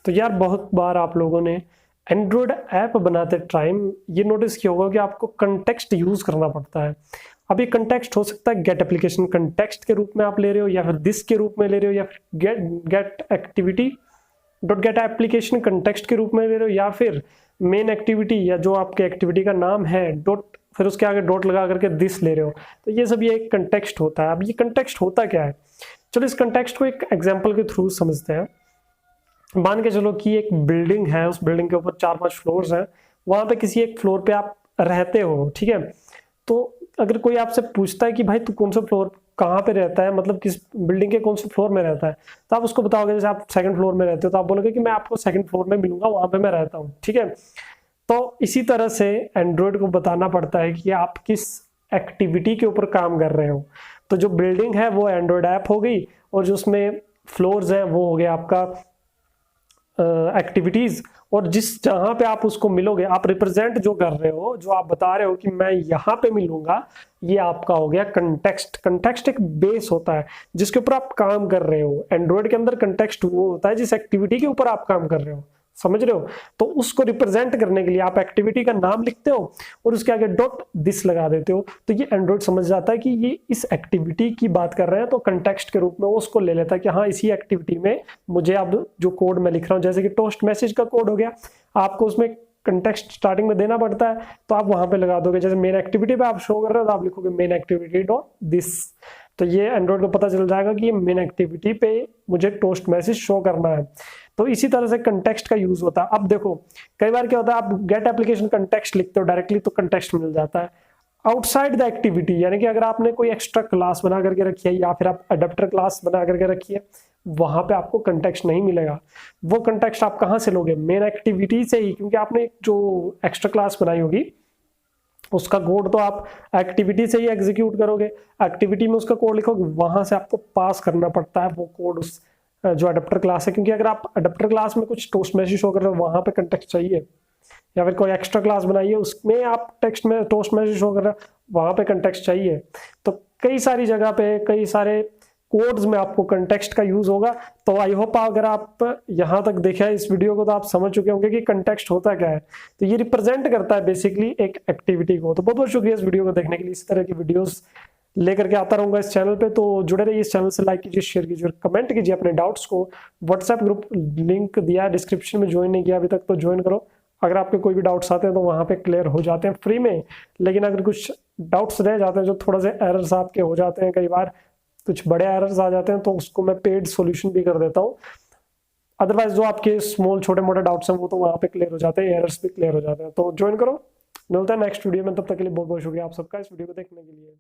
तो यार बहुत बार आप लोगों ने एंड्रॉयड ऐप बनाते टाइम ये नोटिस किया होगा कि आपको कंटेक्स्ट यूज करना पड़ता है। अब ये कंटेक्स्ट हो सकता है गेट एप्लीकेशन कंटेक्स्ट के रूप में आप ले रहे हो, या फिर दिस के रूप में ले रहे हो, या फिर get activity dot get application context के रूप में ले रहे हो, या फिर मेन एक्टिविटी या जो आपके एक्टिविटी का नाम है डॉट फिर उसके आगे डॉट लगा करके दिस ले रहे हो। तो ये सब ये एक कंटेक्स्ट होता है। अब ये कंटेक्स्ट होता क्या है, चलो इस कंटेक्स्ट को एक एग्जाम्पल के थ्रू समझते हैं। मान के चलो कि एक बिल्डिंग है, उस बिल्डिंग के ऊपर 4-5 फ्लोर्स हैं, वहां पे किसी एक फ्लोर पे आप रहते हो, ठीक है। तो अगर कोई आपसे पूछता है कि भाई तू कौन सा फ्लोर कहाँ पे रहता है, मतलब किस बिल्डिंग के कौन से फ्लोर में रहता है, तो आप उसको बताओगे जैसे आप सेकंड फ्लोर में रहते हो तो आप बोलोगे कि मैं आपको सेकंड फ्लोर में मिलूंगा, वहां पे मैं रहता हूँ, ठीक है। तो इसी तरह से एंड्रॉयड को बताना पड़ता है कि आप किस एक्टिविटी के ऊपर काम कर रहे हो। तो जो बिल्डिंग है वो एंड्रॉयड ऐप हो गई, और जो उसमें फ्लोर्स हैं वो हो गया आपका एक्टिविटीज। और जिस जहां पे आप उसको मिलोगे, आप रिप्रेजेंट जो कर रहे हो, जो आप बता रहे हो कि मैं यहाँ पे मिलूंगा, ये आपका हो गया कंटेक्स्ट। कंटेक्स्ट एक बेस होता है जिसके ऊपर आप काम कर रहे हो। एंड्रॉयड के अंदर कंटेक्स्ट वो होता है जिस एक्टिविटी के ऊपर आप काम कर रहे हो, समझ रहे हो। तो उसको रिप्रेजेंट करने के लिए आप एक्टिविटी का नाम लिखते हो और उसके आगे डॉट दिस लगा देते हो। तो ये एंड्रॉयड समझ जाता है कि ये इस एक्टिविटी की बात कर रहे हैं, तो कंटेक्स्ट के रूप में वो उसको ले लेता है कि हाँ इसी एक्टिविटी में मुझे अब जो कोड मैं लिख रहा हूँ, जैसे कि टोस्ट मैसेज का कोड हो गया, आपको उसमें कंटेक्स्ट स्टार्टिंग में देना पड़ता है, तो आप वहां पे लगा दोगे। जैसे मेन एक्टिविटी पे आप शो कर रहे हो तो आप लिखोगे मेन एक्टिविटी डॉट दिस। तो ये एंड्रॉयड को पता चल जाएगा कि ये मेन एक्टिविटी पे मुझे टोस्ट मैसेज शो करना है। तो इसी तरह से कंटेक्स्ट का यूज होता है। अब देखो कई बार क्या होता है, आप गेट एप्लीकेशन कंटेक्स्ट लिखते हो डायरेक्टली तो कंटेक्स्ट मिल जाता है। आउटसाइड द एक्टिविटी, यानी कि अगर आपने कोई एक्स्ट्रा क्लास बना करके रखी है या फिर आप अडेप्टर क्लास बना करके रखी है, वहां पे आपको कंटेक्स्ट नहीं मिलेगा। वो कंटेक्स्ट आप कहां से लोगे, मेन एक्टिविटी से ही, क्योंकि आपने जो एक्स्ट्रा क्लास बनाई होगी उसका कोड तो आप एक्टिविटी से ही एग्जीक्यूट करोगे। एक्टिविटी में उसका कोड लिखोगे, वहां से आपको पास करना पड़ता है वो कोड उस जो अडेप्टर क्लास है। क्योंकि अगर आप अडेप्टर क्लास में कुछ टोस्ट मैसेज शो कर रहे हो, वहां पे कंटेक्स्ट चाहिए, या फिर कोई एक्स्ट्रा क्लास बनाइए उसमें आप टेक्स्ट में टोस्ट मैसेज शो कर रहे हो, वहां पे कंटेक्स्ट चाहिए। तो कई सारी जगह पे कई सारे कोड्स में आपको कंटेक्स्ट का यूज होगा। तो आई होप अगर आप यहां तक देखा है इस वीडियो को तो आप समझ चुके होंगे कि कंटेक्स्ट होता क्या है। तो ये रिप्रेजेंट करता है बेसिकली एक एक्टिविटी को। तो बहुत बहुत शुक्रिया इस वीडियो को देखने के लिए। इस तरह की वीडियोस लेकर के आता रहूंगा इस चैनल पे, तो जुड़े रहिए इस चैनल से। लाइक कीजिए, शेयर कीजिए, कमेंट कीजिए अपने डाउट्स को। व्हाट्सएप ग्रुप लिंक दिया है डिस्क्रिप्शन में, ज्वाइन नहीं किया अभी तक तो ज्वाइन करो। अगर आपके कोई भी डाउट्स आते हैं तो वहां पे क्लियर हो जाते हैं फ्री में। लेकिन अगर कुछ डाउट्स रह जाते हैं, जो थोड़ा सा एरर्स आपके हो जाते हैं, कई बार कुछ बड़े एरर्स आ जाते हैं, तो उसको मैं पेड सॉल्यूशन भी कर देता हूँ। अदरवाइज जो आपके स्मॉल छोटे मोटे डाउट्स हैं वो तो वहां पे क्लियर हो जाते हैं, एरर्स भी क्लियर हो जाते हैं। तो ज्वाइन करो, मिलता है नेक्स्ट वीडियो में। तब तक के लिए बहुत बहुत शुक्रिया आप सबका इस वीडियो को देखने के लिए।